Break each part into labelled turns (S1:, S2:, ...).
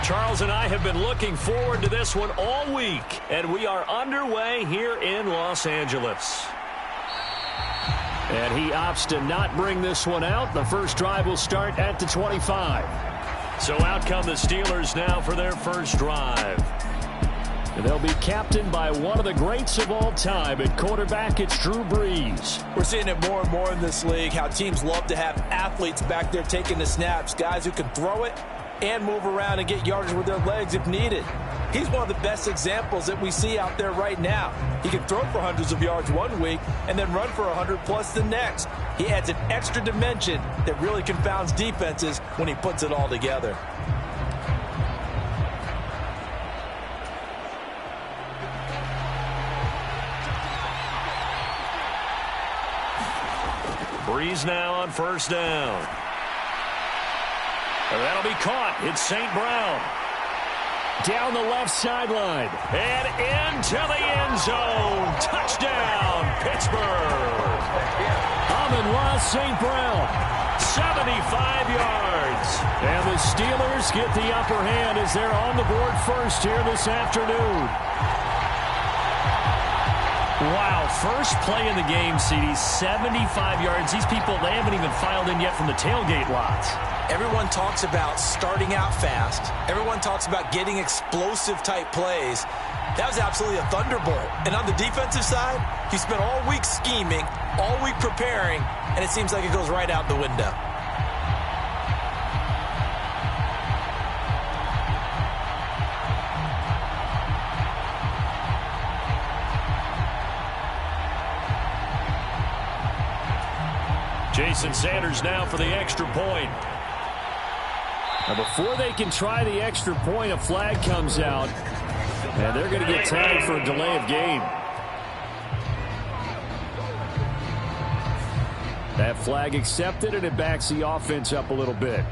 S1: Charles and I have been looking forward to this one all week, and we are underway here in Los Angeles. And he opts to not bring this one out. The first drive will start at the 25. So out come the Steelers now for their first drive. And they'll be captained by one of the greats of all time. At quarterback, it's Drew Brees.
S2: We're seeing it more and more in this league, how teams love to have athletes back there taking the snaps, guys who can throw it and move around and get yardage with their legs if needed. He's one of the best examples that we see out there right now. He can throw for hundreds of yards one week and then run for 100+ the next. He adds an extra dimension that really confounds defenses when he puts it all together.
S1: Brees now on first down. And that'll be caught. It's St. Brown. Down the left sideline. And into the end zone. Touchdown, Pittsburgh. Amon-Ra St. Brown. 75 yards. And the Steelers get the upper hand as they're on the board first here this afternoon. Wow, first play in the game, CD, 75 yards. These people, they haven't even filed in yet from the tailgate lots.
S2: Everyone talks about starting out fast. Everyone talks about getting explosive-type plays. That was absolutely a thunderbolt. And on the defensive side, he spent all week scheming, all week preparing, and it seems like it goes right out the window.
S1: Jason Sanders now for the extra point. Now before they can try the extra point, a flag comes out, and they're going to get tagged for a delay of game. That flag accepted, and it backs the offense up a little bit.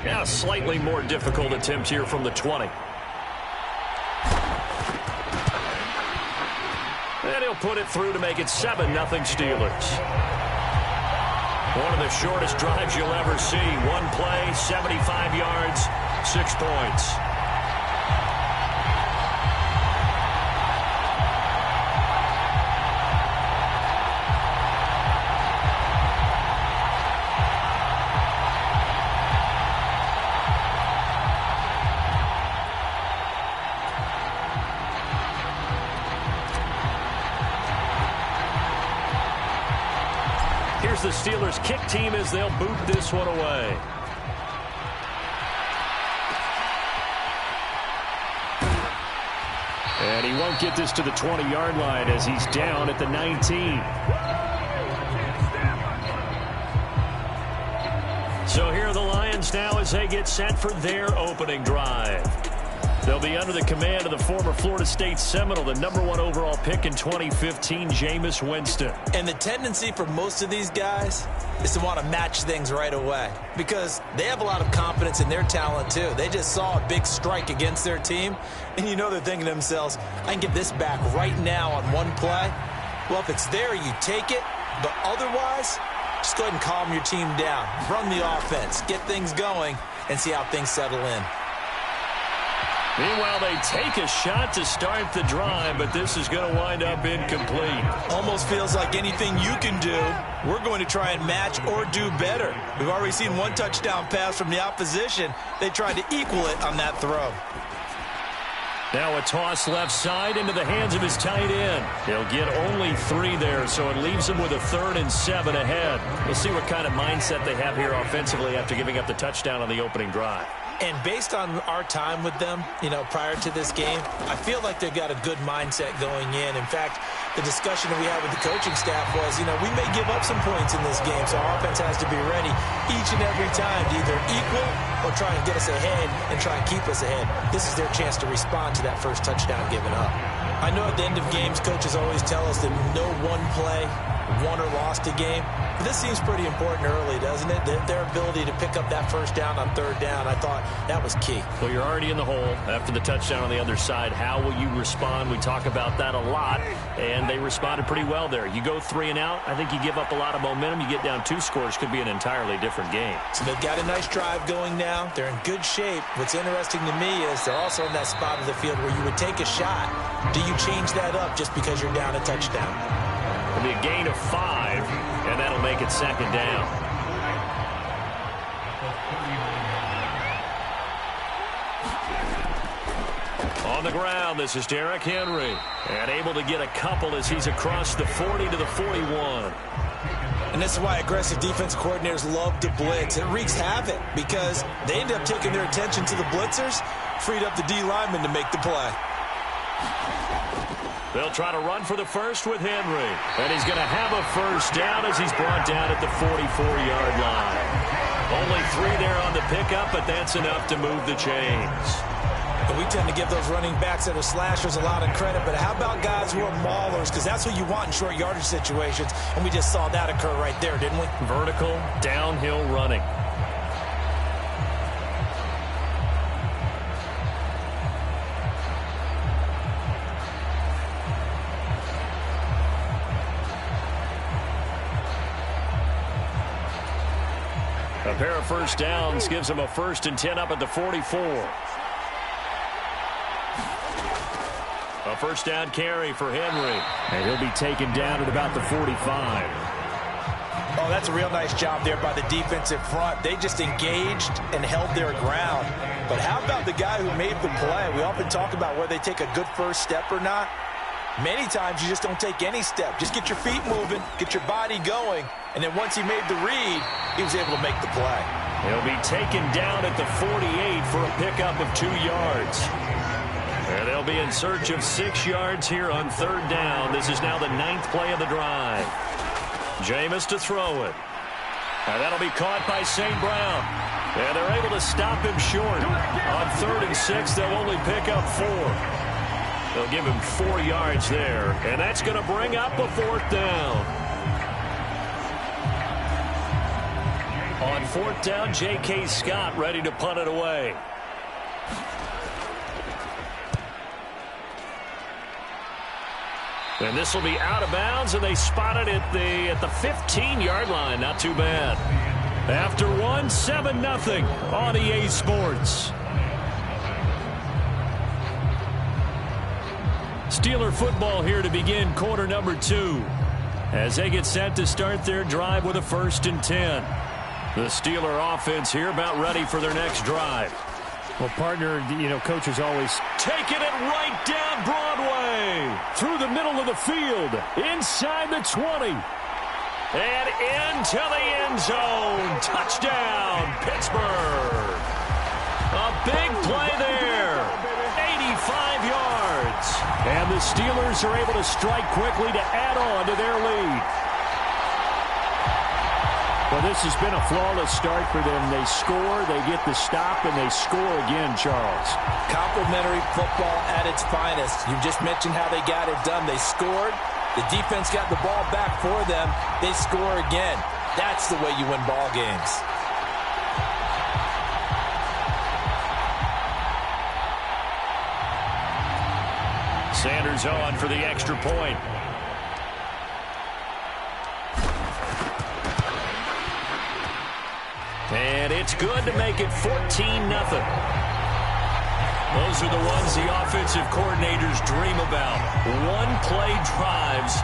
S1: Yeah, a slightly more difficult attempt here from the 20. And he'll put it through to make it 7-0 Steelers. One of the shortest drives you'll ever see. One play, 75 yards, 6 points. Here's the Steelers kick team as they'll boot this one away. And he won't get this to the 20-yard line as he's down at the 19. So here are the Lions now as they get set for their opening drive. They'll be under the command of the former Florida State Seminole, the #1 overall pick in 2015, Jameis Winston.
S2: And the tendency for most of these guys is to want to match things right away because they have a lot of confidence in their talent, too. They just saw a big strike against their team, and you know they're thinking to themselves, I can get this back right now on one play. Well, if it's there, you take it, but otherwise, just go ahead and calm your team down. Run the offense, get things going, and see how things settle in.
S1: Meanwhile, they take a shot to start the drive, but this is going to wind up incomplete.
S2: Almost feels like anything you can do, we're going to try and match or do better. We've already seen one touchdown pass from the opposition. They tried to equal it on that throw.
S1: Now a toss left side into the hands of his tight end. He'll get only 3 there, so it leaves him with a 3rd and 7 ahead. We'll see what kind of mindset they have here offensively after giving up the touchdown on the opening drive.
S2: And based on our time with them, prior to this game, I feel like they've got a good mindset going in. In fact, the discussion that we had with the coaching staff was, we may give up some points in this game, so our offense has to be ready each and every time to either equal or try and get us ahead and try and keep us ahead. This is their chance to respond to that first touchdown given up. I know at the end of games, coaches always tell us that no one play won or lost a game. But this seems pretty important early, doesn't it? Their ability to pick up that first down on third down, I thought that was key.
S1: Well, you're already in the hole after the touchdown on the other side. How will you respond? We talk about that a lot, and they responded pretty well there. You go 3 and out, I think you give up a lot of momentum. You get down 2 scores, could be an entirely different game.
S2: So they've got a nice drive going now. They're in good shape. What's interesting to me is they're also in that spot of the field where you would take a shot. Do you change that up just because you're down a touchdown?
S1: It'll be a gain of 5, and that'll make it second down. On the ground, this is Derrick Henry. And able to get a couple as he's across the 40 to the 41.
S2: And this is why aggressive defense coordinators love to blitz. It wreaks havoc because they end up taking their attention to the blitzers, freed up the D lineman to make the play.
S1: They'll try to run for the first with Henry. And he's going to have a first down as he's brought down at the 44-yard line. Only 3 there on the pickup, but that's enough to move the chains.
S2: And we tend to give those running backs that are slashers a lot of credit, but how about guys who are maulers? Because that's what you want in short yardage situations, and we just saw that occur right there, didn't we?
S1: Vertical, downhill running. A pair of first downs gives them a 1st and 10 up at the 44. A first down carry for Henry. And he'll be taken down at about the 45.
S2: Oh, that's a real nice job there by the defensive front. They just engaged and held their ground. But how about the guy who made the play? We often talk about whether they take a good first step or not. Many times you just don't take any step. Just get your feet moving, get your body going, and then once he made the read, he was able to make the play.
S1: He'll be taken down at the 48 for a pickup of 2 yards. And they'll be in search of 6 yards here on third down. This is now the 9th play of the drive. Jameis to throw it. And that'll be caught by St. Brown. And they're able to stop him short. On 3rd and 6, they'll only pick up 4. They'll give him 4 yards there. And that's going to bring up a 4th down. On 4th down, J.K. Scott ready to punt it away. And this will be out of bounds, and they spot it at the 15-yard line. Not too bad. After 1, 7-0 on EA Sports. Steeler football here to begin quarter number 2 as they get set to start their drive with a 1st and 10. The Steeler offense here about ready for their next drive.
S3: Well, partner, coaches always
S1: taking it right down Broadway through the middle of the field, inside the 20, and into the end zone. Touchdown, Pittsburgh. A big play there, 85 yards. And the Steelers are able to strike quickly to add on to their lead. Well, this has been a flawless start for them. They score, they get the stop, and they score again, Charles.
S2: Complimentary football at its finest. You just mentioned how they got it done. They scored. The defense got the ball back for them. They score again. That's the way you win ball games.
S1: Sanders on for the extra point. And it's good to make it 14-0. Those are the ones the offensive coordinators dream about. One-play drives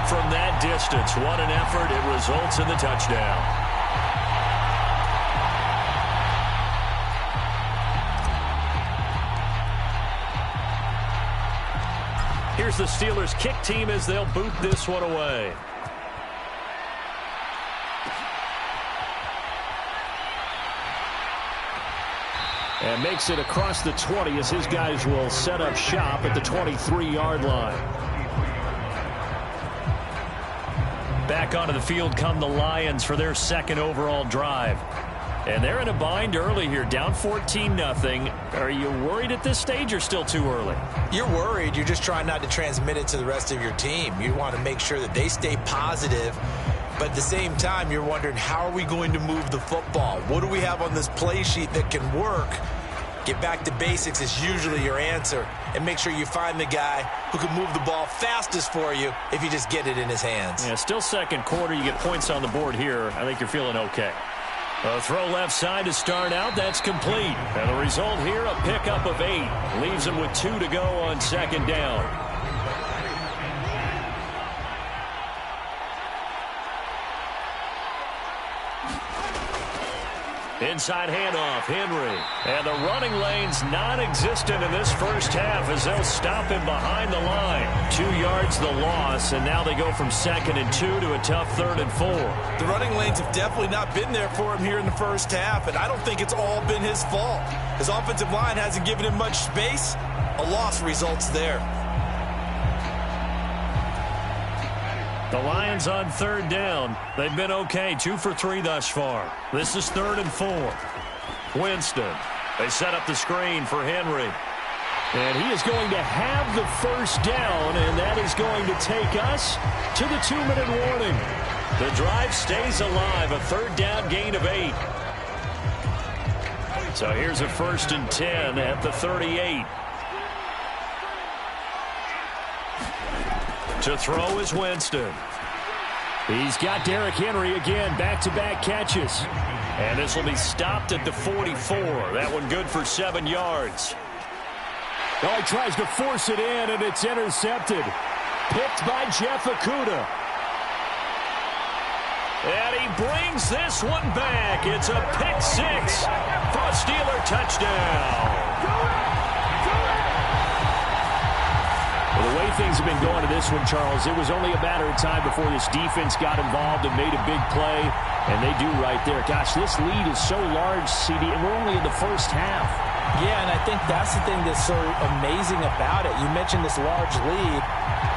S1: from that distance. What an effort. It results in the touchdown. Here's the Steelers kick team as they'll boot this one away. And makes it across the 20 as his guys will set up shop at the 23-yard line. Back onto the field come the Lions for their 2nd overall drive. And they're in a bind early here, down 14-0. Are you worried at this stage or still too early?
S2: You're worried. You're just trying not to transmit it to the rest of your team. You want to make sure that they stay positive. But at the same time, you're wondering, how are we going to move the football? What do we have on this play sheet that can work? Get back to basics is usually your answer. And make sure you find the guy who can move the ball fastest for you if you just get it in his hands.
S1: Yeah, still second quarter. You get points on the board here. I think you're feeling okay. A throw left side to start out. That's complete. And the result here, a pickup of 8. Leaves him with 2 to go on second down. Inside handoff, Henry. And the running lane's non-existent in this first half as they'll stop him behind the line. 2 yards the loss, and now they go from 2nd and 2 to a tough 3rd and 4.
S2: The running lanes have definitely not been there for him here in the first half, and I don't think it's all been his fault. His offensive line hasn't given him much space. A loss results there.
S1: The Lions on 3rd down. They've been okay, 2 for 3 thus far. This is 3rd and 4. Winston. They set up the screen for Henry. And he is going to have the first down, and that is going to take us to the 2-minute warning. The drive stays alive, a 3rd down gain of 8. So here's a 1st and 10 at the 38. To throw is Winston. He's got Derrick Henry again, back-to-back catches. And this will be stopped at the 44. That one good for 7 yards. Oh, he tries to force it in, and it's intercepted. Picked by Jeff Okudah. And he brings this one back. It's a pick-6 for a Steeler touchdown. Well, the way things have been going to this one, Charles, it was only a matter of time before this defense got involved and made a big play, and they do right there. Gosh, this lead is so large, CD, and we're only in the first half.
S4: Yeah, and I think that's the thing that's so amazing about it. You mentioned this large lead.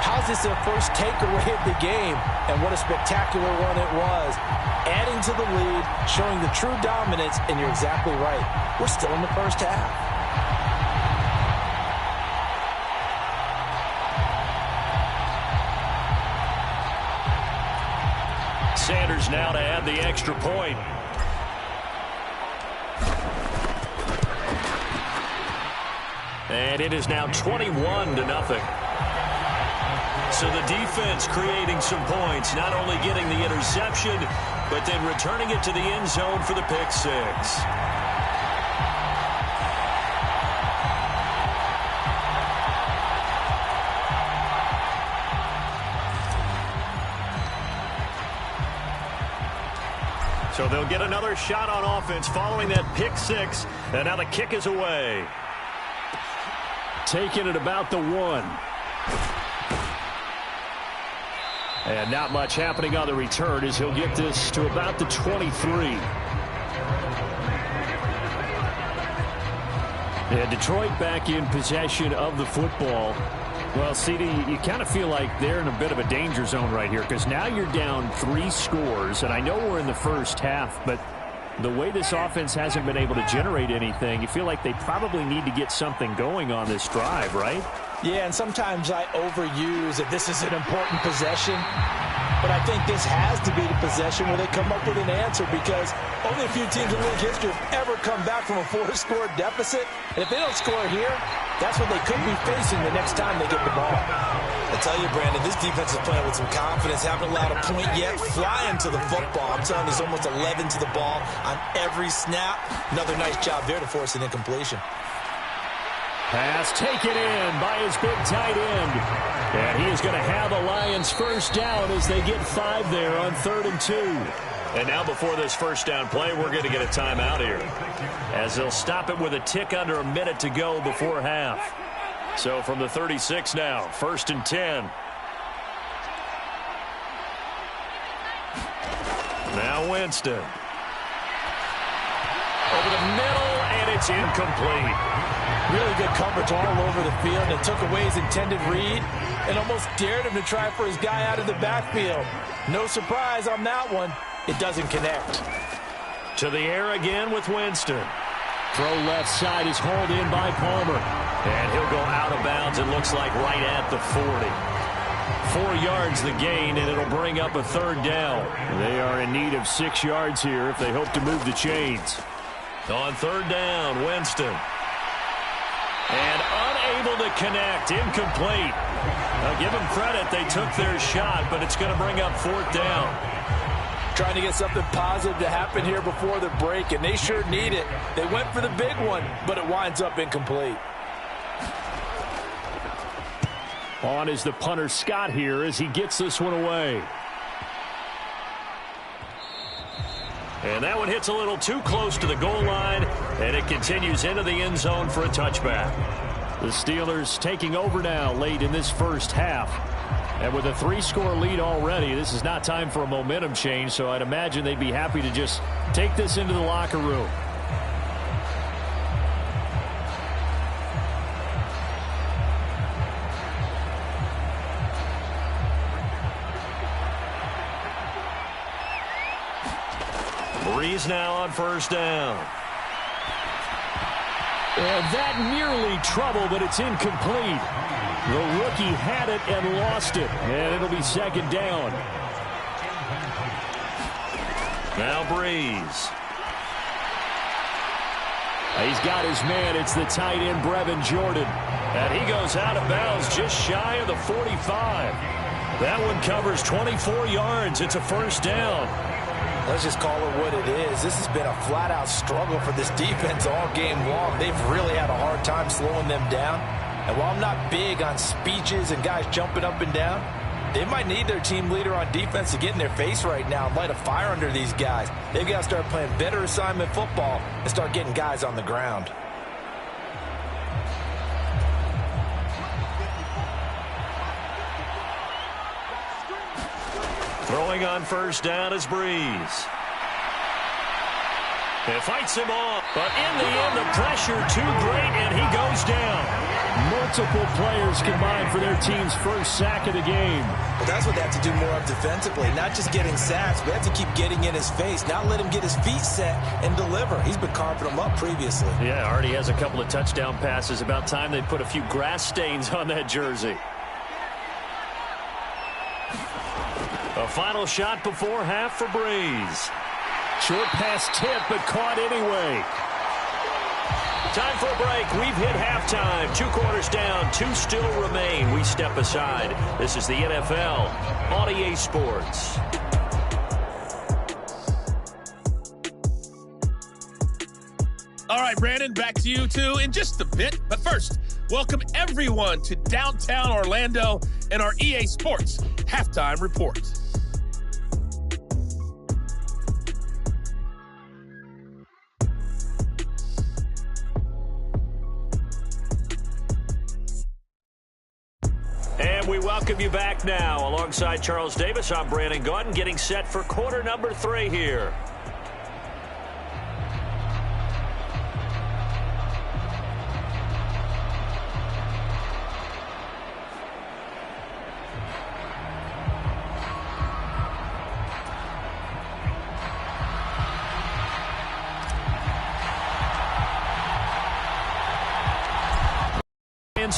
S4: How's this their first takeaway of the game? And what a spectacular one it was. Adding to the lead, showing the true dominance, and you're exactly right. We're still in the first half.
S1: Sanders now to add the extra point. And it is now 21-0. So the defense creating some points, not only getting the interception, but then returning it to the end zone for the pick-6. So they'll get another shot on offense following that pick-6, and now the kick is away. Taking it about the 1. And not much happening on the return as he'll get this to about the 23. And Detroit back in possession of the football. Well, CD, you kind of feel like they're in a bit of a danger zone right here because now you're down 3 scores, and I know we're in the first half, but the way this offense hasn't been able to generate anything, you feel like they probably need to get something going on this drive, right?
S4: Yeah, and sometimes I overuse that this is an important possession, but I think this has to be the possession where they come up with an answer because only a few teams in league history have ever come back from a 4-score deficit, and if they don't score here, that's what they could be facing the next time they get the ball.
S2: I tell you, Brandon, this defense is playing with some confidence. Haven't allowed a point yet. Flying to the football. I'm telling you, there's almost 11 to the ball on every snap. Another nice job there to force an incompletion.
S1: Pass taken in by his big tight end. And he is going to have a Lions first down as they get 5 there on 3rd and 2. And now before this first down play, we're going to get a timeout here, as they'll stop it with a tick under a minute to go before half. So from the 36 now, 1st and 10. Now Winston. Over the middle, and it's incomplete.
S4: Really good coverage all over the field. It took away his intended read and almost dared him to try for his guy out of the backfield. No surprise on that one. It doesn't connect.
S1: To the air again with Winston. Throw left side is hauled in by Palmer. And he'll go out of bounds, it looks like right at the 40. 4 yards the gain, and it'll bring up a third down. They are in need of 6 yards here if they hope to move the chains. On third down, Winston. And unable to connect, incomplete. Now give them credit, they took their shot, but it's going to bring up fourth down.
S4: Trying to get something positive to happen here before the break, and they sure need it. They went for the big one, but it winds up incomplete.
S1: On is the punter Scott here as he gets this one away. And that one hits a little too close to the goal line, and it continues into the end zone for a touchback. The Steelers taking over now late in this first half. And with a 3-score lead already, this is not time for a momentum change, so I'd imagine they'd be happy to just take this into the locker room. Breeze now on first down. And that nearly trouble, but it's incomplete. The rookie had it and lost it, and it'll be second down. Now Breeze. He's got his man. It's the tight end, Brevin Jordan. And he goes out of bounds just shy of the 45. That one covers 24 yards. It's a first down.
S4: Let's just call it what it is. This has been a flat-out struggle for this defense all game long. They've really had a hard time slowing them down. And while I'm not big on speeches and guys jumping up and down, they might need their team leader on defense to get in their face right now and light a fire under these guys. They've got to start playing better assignment football and start getting guys on the ground.
S1: Throwing on first down is Breeze. It fights him off, but in the end, the pressure too great, and he goes down. Multiple players combined for their team's first sack of the game.
S2: Well, that's what they have to do more of defensively, not just getting sacks. We have to keep getting in his face, not let him get his feet set and deliver. He's been carving them up previously.
S1: Yeah, already has a couple of touchdown passes. About time they put a few grass stains on that jersey. A final shot before half for Breeze. Short pass tip, but caught anyway. Time for a break. We've hit halftime. 2 quarters down. 2 still remain. We step aside. This is the NFL on EA Sports.
S5: All right, Brandon, back to you, too, in just a bit. But first, welcome everyone to downtown Orlando and our EA Sports Halftime Report.
S1: And we welcome you back now. Alongside Charles Davis, I'm Brandon Gaudin, getting set for quarter number 3 here.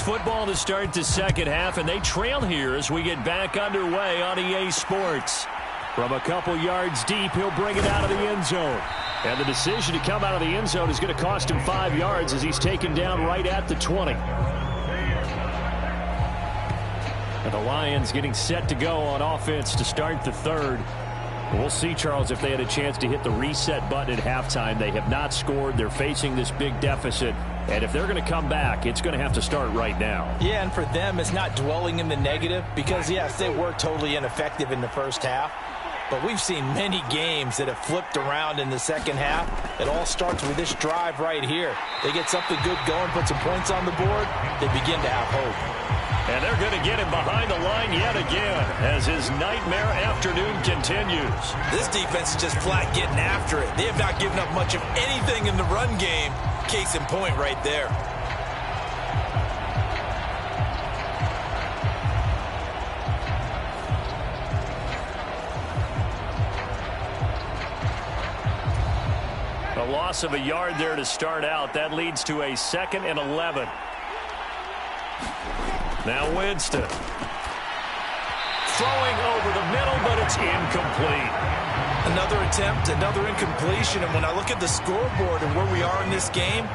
S1: Football to start the second half, and they trail here as we get back underway on EA Sports. From a couple yards deep, he'll bring it out of the end zone. And the decision to come out of the end zone is going to cost him 5 yards as he's taken down right at the 20. And the Lions getting set to go on offense to start the third. We'll see, Charles, if they had a chance to hit the reset button at halftime. They have not scored. They're facing this big deficit. And if they're going to come back, it's going to have to start right now.
S4: Yeah, and for them, it's not dwelling in the negative because, yes, they were totally ineffective in the first half. But we've seen many games that have flipped around in the second half. It all starts with this drive right here. They get something good going, put some points on the board, they begin to have hope.
S1: And they're going to get him behind the line yet again as his nightmare afternoon continues.
S2: This defense is just flat getting after it. They have not given up much of anything in the run game. Case in point right there.
S1: A loss of a yard there to start out. That leads to a 2nd and 11. Now Winston. Throwing over the middle, but it's incomplete.
S2: Another attempt, another incompletion. And when I look at the scoreboard and where we are in this game,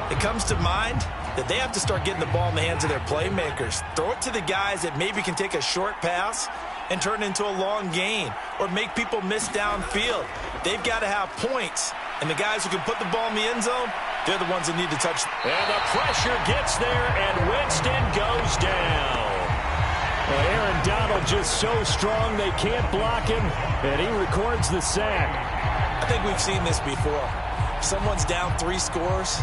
S2: it comes to mind that they have to start getting the ball in the hands of their playmakers. Throw it to the guys that maybe can take a short pass and turn it into a long gain or make people miss downfield. They've got to have points. And the guys who can put the ball in the end zone, they're the ones that need to touch.
S1: And the pressure gets there, and Winston goes down.
S3: Well, Aaron Donald just so strong they can't block him, and he records the sack.
S2: I think we've seen this before. Someone's down 3 scores.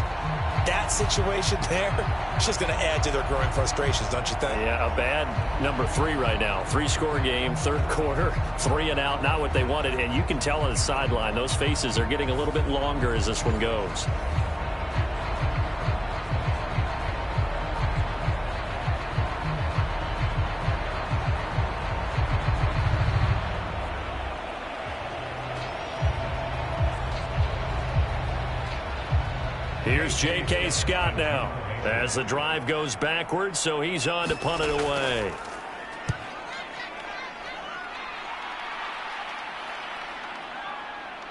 S2: That situation there, it's just going to add to their growing frustrations, don't you think?
S1: Yeah, a bad number 3 right now. 3-score game, 3rd quarter, 3 and out, not what they wanted. And you can tell on the sideline, those faces are getting a little bit longer as this one goes. Here's J.K. Scott now as the drive goes backwards, so he's on to punt it away.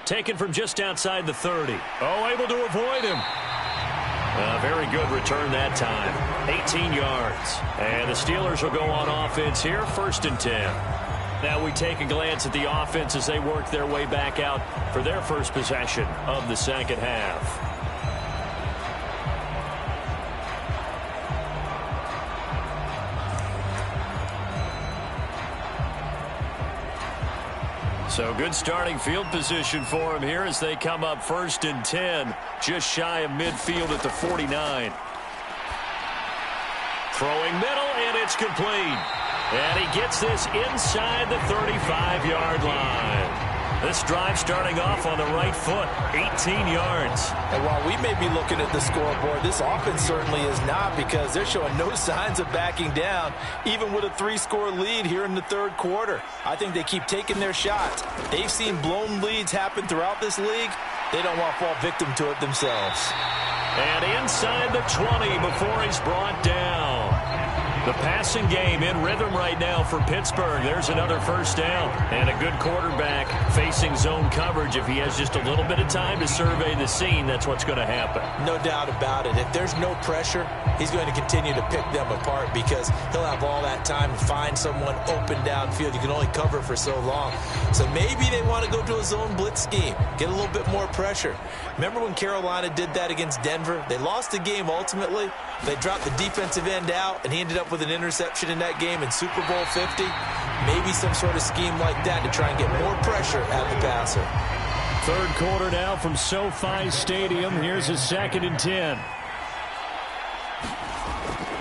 S1: Taken from just outside the 30. Oh, able to avoid him. Very good return that time. 18 yards. And the Steelers will go on offense here, 1st and 10. Now we take a glance at the offense as they work their way back out for their first possession of the second half. So good starting field position for him here as they come up 1st and 10, just shy of midfield at the 49. Throwing middle, and it's complete. And he gets this inside the 35-yard line. This drive starting off on the right foot, 18 yards.
S4: And while we may be looking at the scoreboard, this offense certainly is not, because they're showing no signs of backing down, even with a 3-score lead here in the 3rd quarter. I think they keep taking their shots. They've seen blown leads happen throughout this league. They don't want to fall victim to it themselves.
S1: And inside the 20 before he's brought down. The passing game in rhythm right now for Pittsburgh. There's another 1st down. And a good quarterback facing zone coverage. If he has just a little bit of time to survey the scene, that's what's going to happen.
S2: No doubt about it. If there's no pressure, he's going to continue to pick them apart because he'll have all that time to find someone open downfield. You can only cover for so long. So maybe they want to go to a zone blitz scheme, get a little bit more pressure. Remember when Carolina did that against Denver? They lost the game ultimately. They dropped the defensive end out, and he ended up with an interception in that game in Super Bowl 50. Maybe some sort of scheme like that to try and get more pressure at the passer.
S3: 3rd quarter now from SoFi Stadium. Here's a 2nd and 10.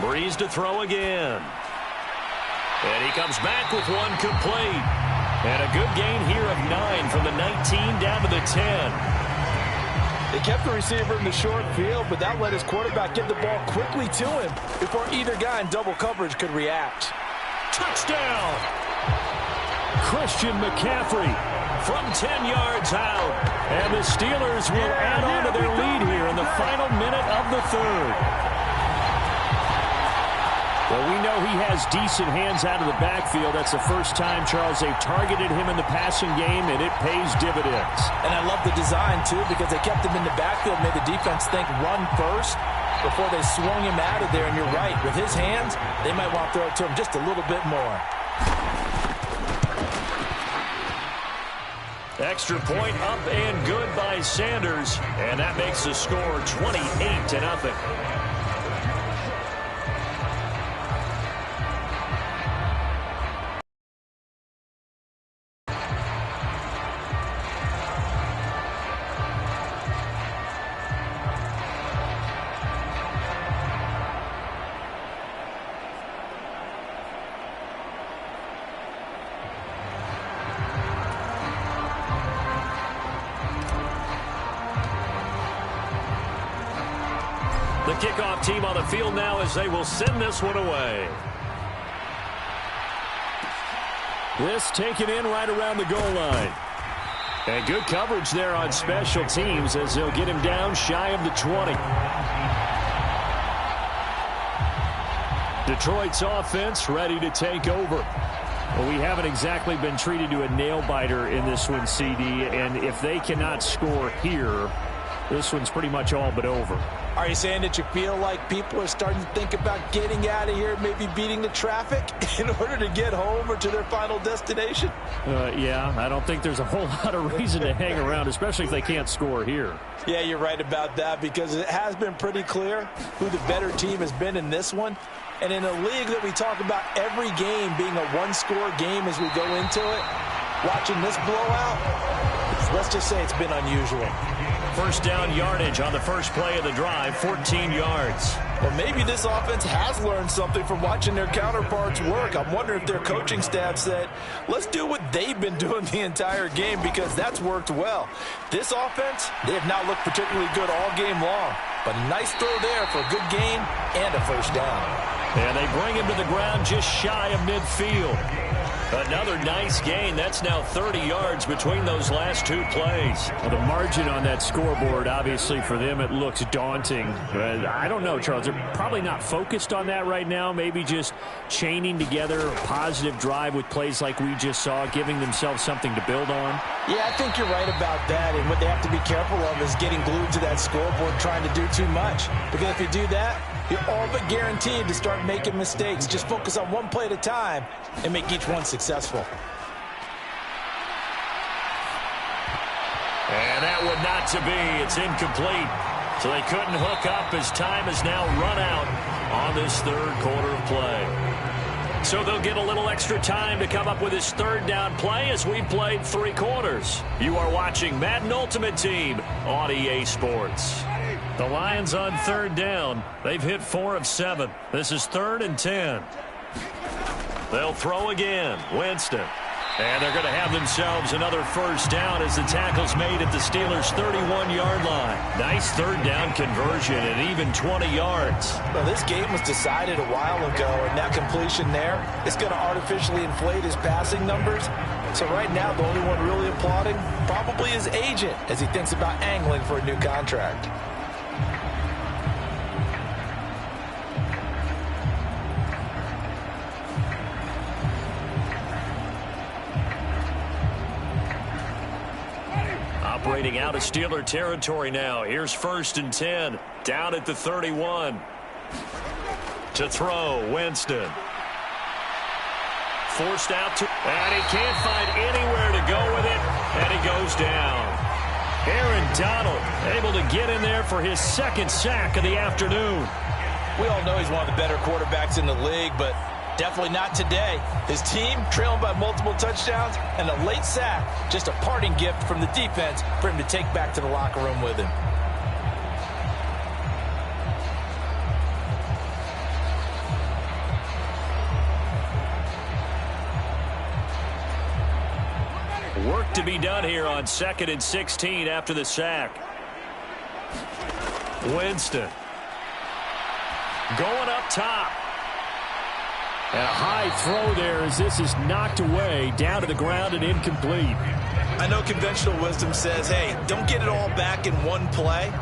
S1: Breeze to throw again. And he comes back with one complete. And a good gain here of 9 from the 19 down to the 10.
S4: They kept the receiver in the short field, but that let his quarterback get the ball quickly to him before either guy in double coverage could react.
S1: Touchdown! Christian McCaffrey from 10 yards out. And the Steelers will add on to their lead here in the final minute of the 3rd.
S3: Well, we know he has decent hands out of the backfield. That's the first time, Charles, they've targeted him in the passing game, and it pays dividends.
S4: And I love the design, too, because they kept him in the backfield, made the defense think run first before they swung him out of there. And you're right, with his hands, they might want to throw it to him just a little bit more.
S1: Extra point up and good by Sanders, and that makes the score 28-0. The kickoff team on the field now as they will send this one away.
S3: This taken in right around the goal line. And good coverage there on special teams as they'll get him down shy of the 20. Detroit's offense ready to take over. Well, we haven't exactly been treated to a nail-biter in this one, CD, and if they cannot score here, this one's pretty much all but over.
S4: Are you saying that you feel like people are starting to think about getting out of here, maybe beating the traffic in order to get home or to their final destination?
S3: Yeah, I don't think there's a whole lot of reason to hang around, especially if they can't score here.
S4: Yeah, you're right about that because it has been pretty clear who the better team has been in this one. And in a league that we talk about every game being a one-score game as we go into it, watching this blowout, let's just say it's been unusual.
S3: First down yardage on the first play of the drive, 14 yards.
S2: Well, maybe this offense has learned something from watching their counterparts work. I'm wondering if their coaching staff said, let's do what they've been doing the entire game because that's worked well. This offense, they have not looked particularly good all game long. But a nice throw there for a good gain and a first down.
S3: And they bring him to the ground just shy of midfield. Another nice gain. That's now 30 yards between those last two plays. Well, the margin on that scoreboard, obviously, for them, it looks daunting. I don't know, Charles. They're probably not focused on that right now. Maybe just chaining together a positive drive with plays like we just saw, giving themselves something to build on.
S4: Yeah, I think you're right about that. And what they have to be careful of is getting glued to that scoreboard trying to do too much. Because if you do that, you're all but guaranteed to start making mistakes. Just focus on one play at a time and make each one successful.
S3: And that one not to be. It's incomplete. So they couldn't hook up as time has now run out on this third quarter of play. So they'll get a little extra time to come up with this third down play as we played 3 quarters. You are watching Madden Ultimate Team on EA Sports. The Lions on third down. They've hit 4 of 7. This is 3rd and 10. They'll throw again. Winston. And they're going to have themselves another first down as the tackle's made at the Steelers' 31-yard line. Nice third down conversion and even 20 yards.
S4: Well, this game was decided a while ago, and that completion there is going to artificially inflate his passing numbers. So right now, the only one really applauding probably his agent as he thinks about angling for a new contract.
S3: Operating out of Steeler territory now. Here's 1st and 10. Down at the 31. To throw, Winston. Forced out to, and he can't find anywhere to go with it, and he goes down. Aaron Donald able to get in there for his 2nd sack of the afternoon.
S4: We all know he's one of the better quarterbacks in the league, but definitely not today. His team trailing by multiple touchdowns, and a late sack, just a parting gift from the defense for him to take back to the locker room with him.
S3: Work to be done here on 2nd and 16 after the sack. Winston. Going up top. And a high throw there as this is knocked away, down to the ground and incomplete.
S2: I know conventional wisdom says, hey, don't get it all back in one play.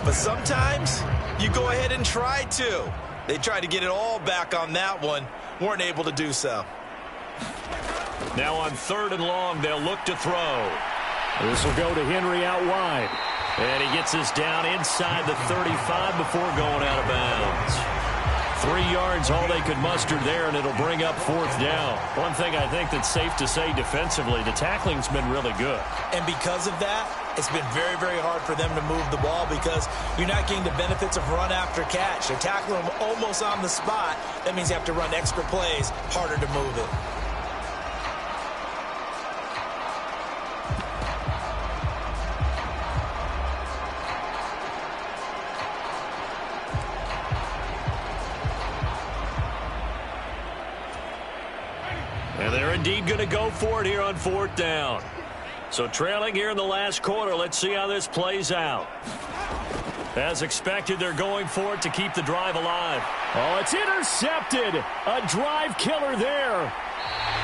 S2: But sometimes you go ahead and try to. They tried to get it all back on that one. Weren't able to do so.
S3: Now on 3rd and long, they'll look to throw. This will go to Henry out wide. And he gets us down inside the 35 before going out of bounds. 3 yards, all they could muster there, and it'll bring up 4th down. One thing I think that's safe to say defensively, the tackling's been really good.
S2: And because of that, it's been very, very hard for them to move the ball because you're not getting the benefits of run after catch. They're tackling them almost on the spot. That means you have to run extra plays, harder to move it.
S3: And they're indeed going to go for it here on 4th down. So trailing here in the last quarter, let's see how this plays out. As expected, they're going for it to keep the drive alive.
S1: Oh, it's intercepted. A drive killer there.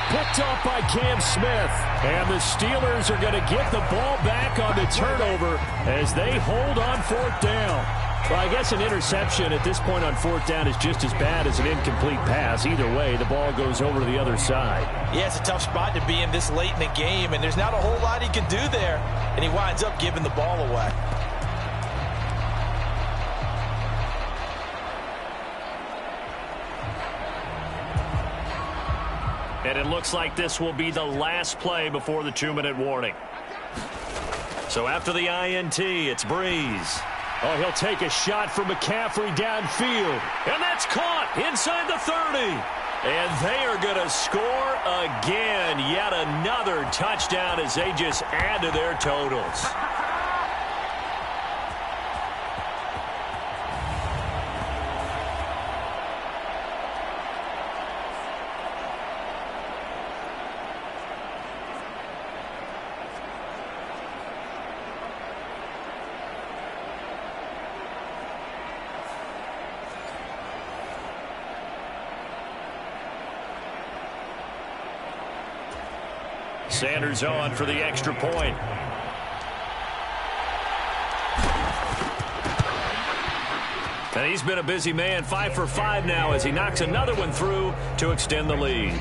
S1: Picked off by Cam Smith. And the Steelers are going to get the ball back on the turnover as they hold on fourth down. Well, I guess an interception at this point on fourth down is just as bad as an incomplete pass. Either way, the ball goes over to the other side.
S4: Yeah, it's a tough spot to be in this late in the game, and there's not a whole lot he can do there. And he winds up giving the ball away.
S3: And it looks like this will be the last play before the 2-minute warning. So after the INT, it's Breeze.
S1: Oh, he'll take a shot from McCaffrey downfield.
S3: And that's caught inside the 30. And they are going to score again. Yet another touchdown as they just add to their totals. Sanders on for the extra point. And he's been a busy man, 5 for 5 now as he knocks another one through to extend the lead.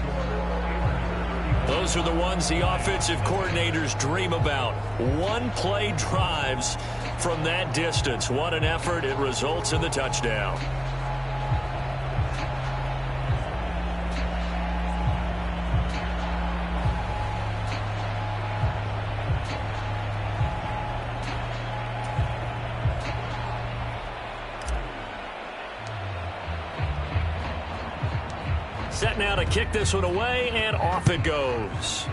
S3: Those are the ones the offensive coordinators dream about. One-play drives from that distance. What an effort. It results in the touchdown. Set now to kick this one away, and off it goes.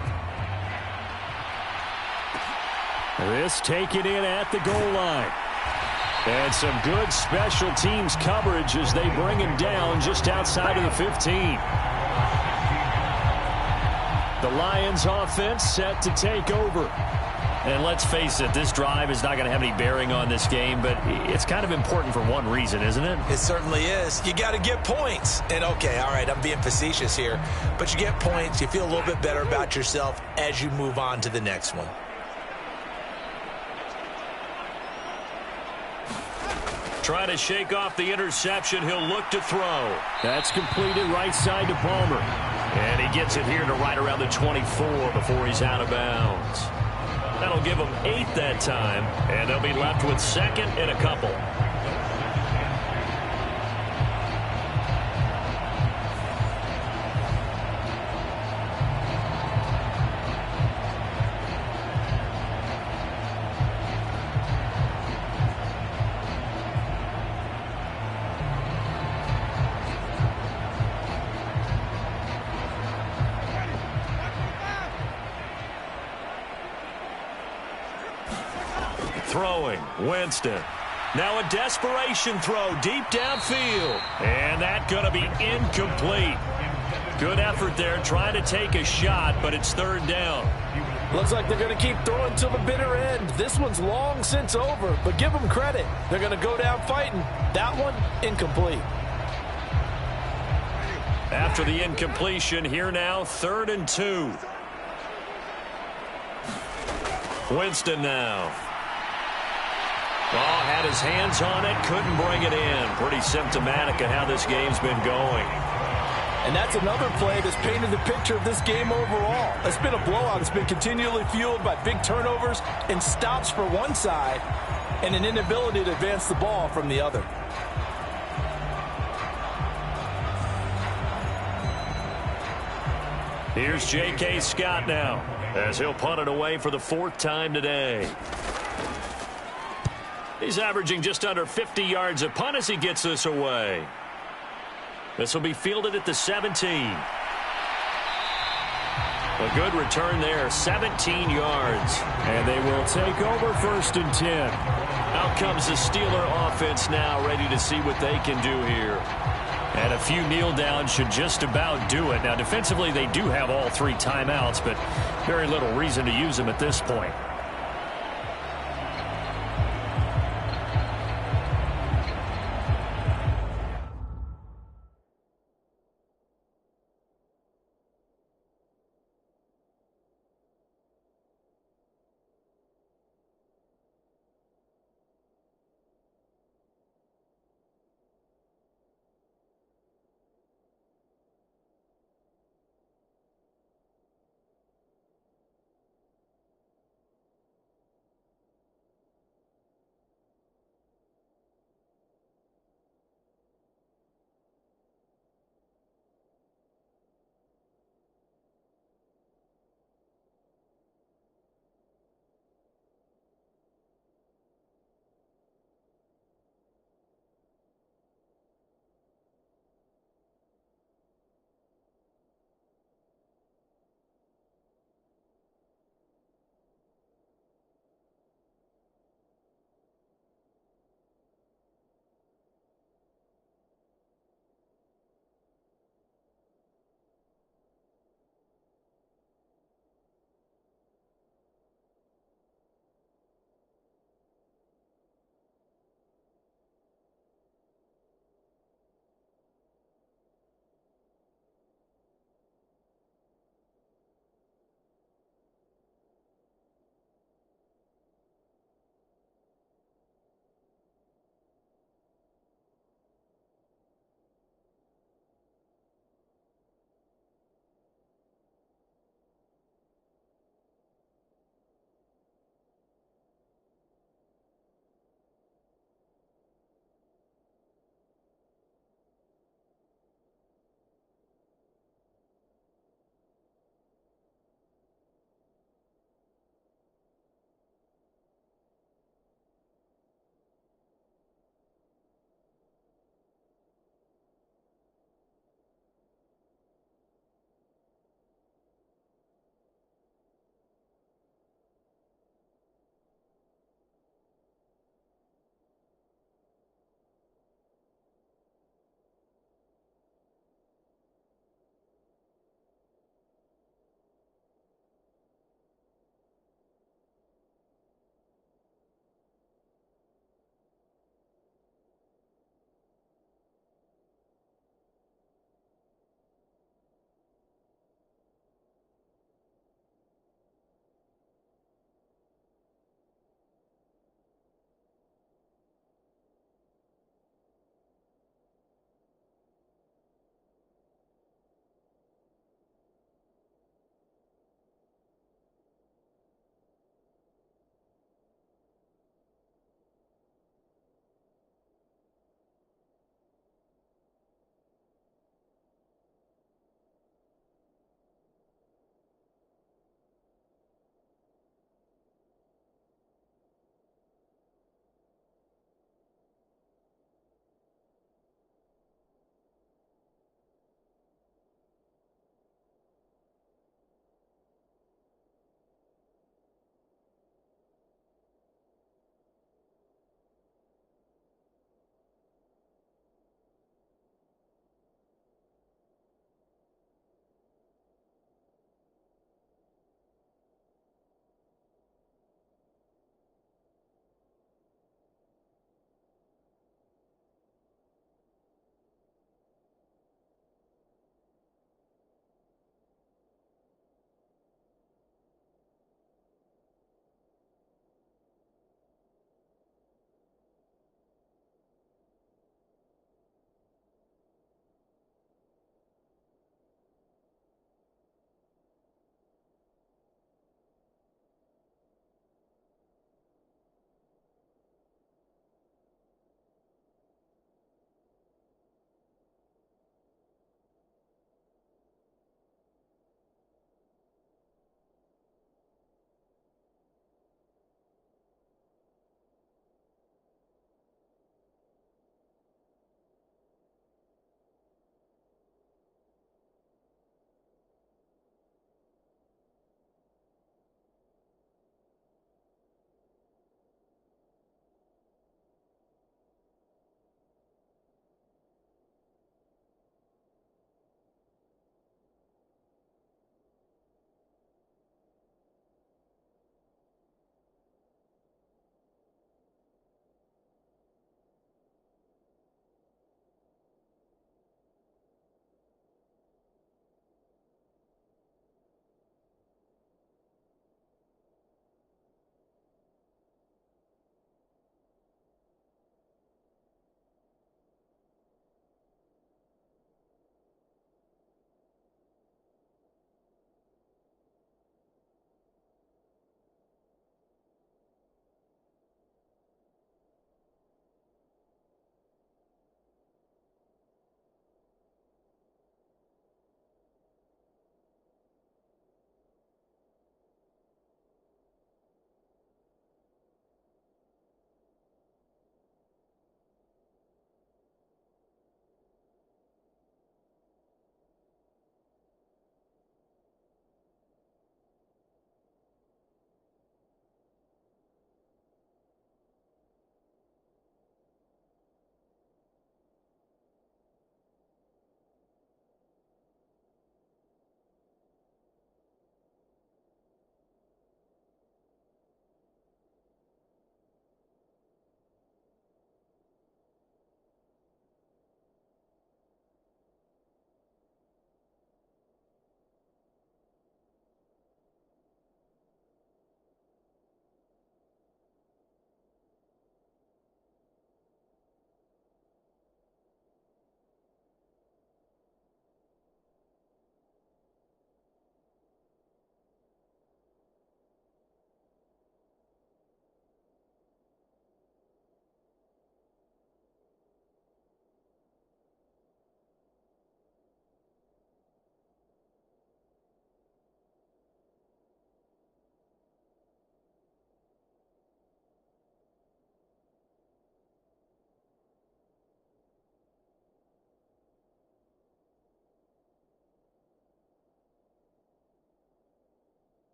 S1: This taken in at the goal line. And some good special teams coverage as they bring him down just outside of the 15. The Lions offense set to take over.
S3: And let's face it, this drive is not going to have any bearing on this game, but it's kind of important for one reason, isn't it?
S2: It certainly is. You got to get points. And, okay, all right, I'm being facetious here. But you get points, you feel a little bit better about yourself as you move on to the next one.
S3: Trying to shake off the interception. He'll look to throw.
S1: That's completed right side to Palmer.
S3: And he gets it here to right around the 24 before he's out of bounds. That'll give them 8 that time, and they'll be left with second and a couple. Throwing, Winston. Now a desperation throw deep downfield. And that's going to be incomplete. Good effort there, trying to take a shot, but it's third down.
S4: Looks like they're going to keep throwing till the bitter end. This one's long since over, but give them credit. They're going to go down fighting. That one, incomplete.
S3: After the incompletion, here now, 3rd and 2. Winston now. Oh, had his hands on it, couldn't bring it in. Pretty symptomatic of how this game's been going.
S4: And that's another play that's painted the picture of this game overall. It's been a blowout. It's been continually fueled by big turnovers and stops for one side and an inability to advance the ball from the other.
S3: Here's J.K. Scott now as he'll punt it away for the 4th time today. He's averaging just under 50 yards a punt as he gets this away. This will be fielded at the 17. A good return there, 17 yards.
S1: And they will take over 1st and 10.
S3: Out comes the Steeler offense now, ready to see what they can do here. And a few kneel downs should just about do it. Now, defensively, they do have all 3 timeouts, but very little reason to use them at this point.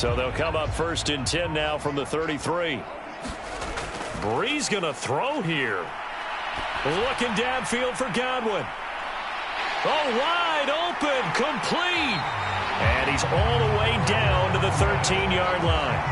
S3: So they'll come up 1st and 10 now from the 33. Bree's going to throw here. Looking downfield for Godwin. Oh, wide open, complete. And he's all the way down to the 13-yard line.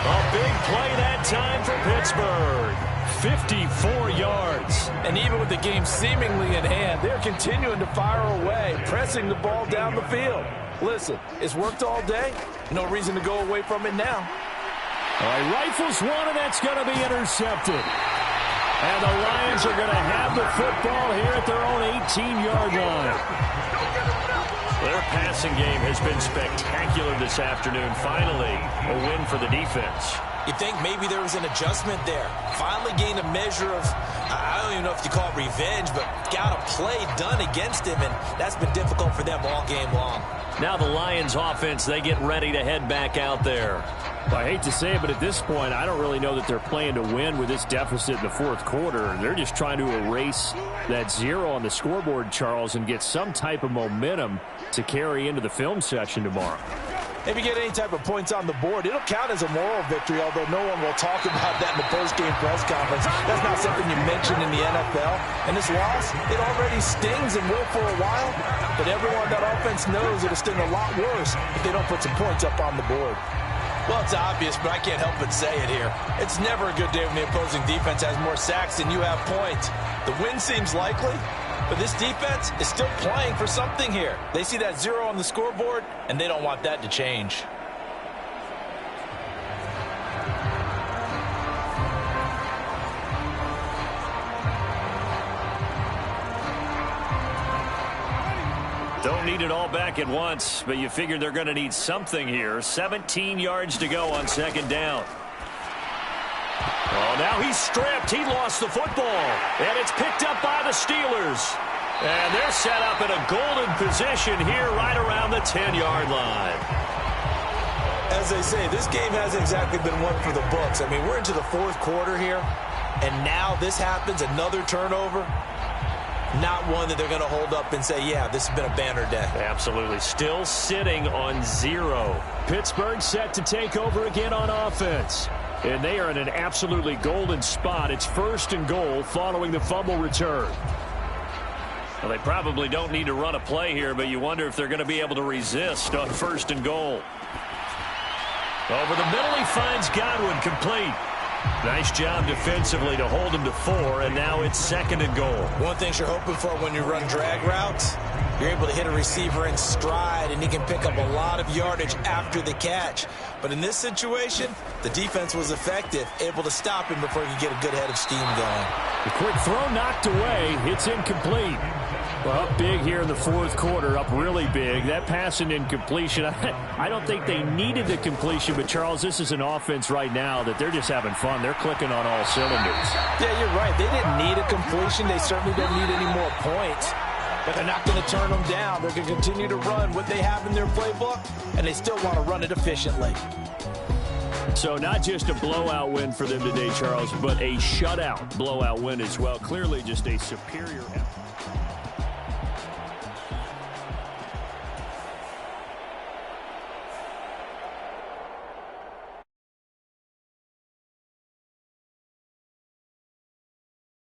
S3: A big play that time for Pittsburgh. 54 yards.
S4: And even with the game seemingly in hand, they're continuing to fire away, pressing the ball down the field. Listen, it's worked all day. No reason to go away from it now.
S1: All right, rifles one, and that's going to be intercepted. And the Lions are going to have the football here at their own 18-yard line.
S3: Their passing game has been spectacular this afternoon. Finally, a win for the defense.
S2: You think maybe there was an adjustment there. Finally gained a measure of, I don't even know if you call it revenge, but got a play done against him, and that's been difficult for them all game long.
S3: Now the Lions offense, they get ready to head back out there.
S1: Well, I hate to say it, but at this point, I don't really know that they're playing to win with this deficit in the fourth quarter. They're just trying to erase that 0 on the scoreboard, Charles, and get some type of momentum to carry into the film session tomorrow.
S4: If you get any type of points on the board, it'll count as a moral victory, although no one will talk about that in the post-game press conference. That's not something you mention in the NFL. And this loss, it already stings and will for a while, but everyone that offense knows it'll sting a lot worse if they don't put some points up on the board.
S2: Well, it's obvious, but I can't help but say it here. It's never a good day when the opposing defense has more sacks than you have points. The win seems likely, but this defense is still playing for something here. They see that 0 on the scoreboard, and they don't want that to change.
S3: Don't need it all back at once, but you figure they're going to need something here. 17 yards to go on 2nd down. Oh, now he's stripped. He lost the football. And it's picked up by the Steelers. And they're set up in a golden position here right around the 10-yard line.
S2: As they say, this game hasn't exactly been one for the books. I mean, we're into the 4th quarter here, and now this happens, another turnover. Not one that they're going to hold up and say, yeah, this has been a banner day.
S3: Absolutely. Still sitting on 0.
S1: Pittsburgh set to take over again on offense. And they are in an absolutely golden spot. It's 1st and goal following the fumble return.
S3: Well, they probably don't need to run a play here, but you wonder if they're going to be able to resist on 1st and goal. Over the middle, he finds Godwin complete. Nice job defensively to hold him to 4, and now it's 2nd and goal.
S2: One thing you're hoping for when you run drag routes, you're able to hit a receiver in stride, and he can pick up a lot of yardage after the catch. But in this situation, the defense was effective, able to stop him before he could get a good head of steam going.
S1: The quick throw knocked away. It's incomplete. Well, up big here in the 4th quarter, up really big. That pass and incompletion, I don't think they needed the completion, but, Charles, this is an offense right now that they're just having fun. They're clicking on all cylinders.
S4: Yeah, you're right. They didn't need a completion. They certainly don't need any more points. But they're not going to turn them down. They're going to continue to run what they have in their playbook, and they still want to run it efficiently.
S1: So not just a blowout win for them today, Charles, but a shutout blowout win as well. Clearly just a superior effort.